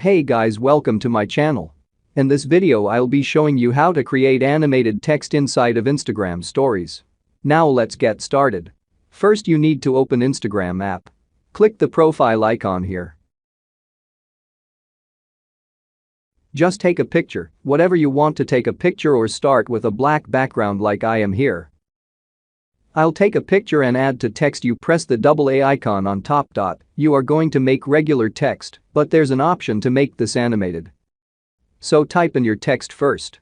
Hey guys, welcome to my channel. In this video I'll be showing you how to create animated text inside of Instagram stories. Now let's get started. First you need to open Instagram app. Click the profile icon here. Just take a picture, whatever you want to take a picture, or start with a black background like I am here. I'll take a picture and add to text. You press the double A icon on top. You are going to make regular text, but there's an option to make this animated. So type in your text first.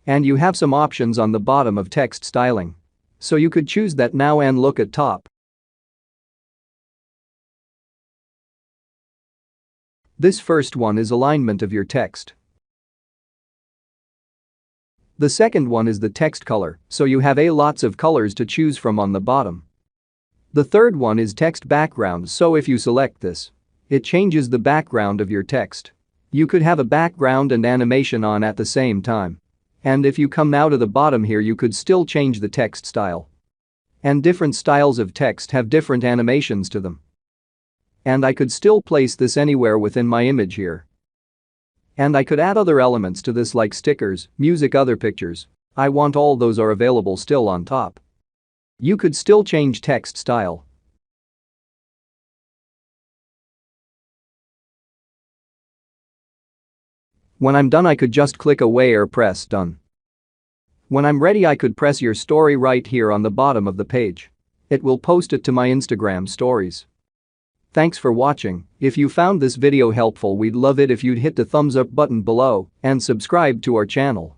And you have some options on the bottom of text styling. So you could choose that now and look at top. This first one is alignment of your text. The second one is the text color, so you have lots of colors to choose from on the bottom. The third one is text background, so if you select this, it changes the background of your text. You could have a background and animation on at the same time. And if you come now to the bottom here, you could still change the text style. And different styles of text have different animations to them. And I could still place this anywhere within my image here. And I could add other elements to this like stickers, music, other pictures. I want all those are available still on top. You could still change text style. When I'm done I could just click away or press done. When I'm ready I could press your story right here on the bottom of the page. It will post it to my Instagram stories. Thanks for watching. If you found this video helpful, we'd love it if you'd hit the thumbs up button below and subscribe to our channel.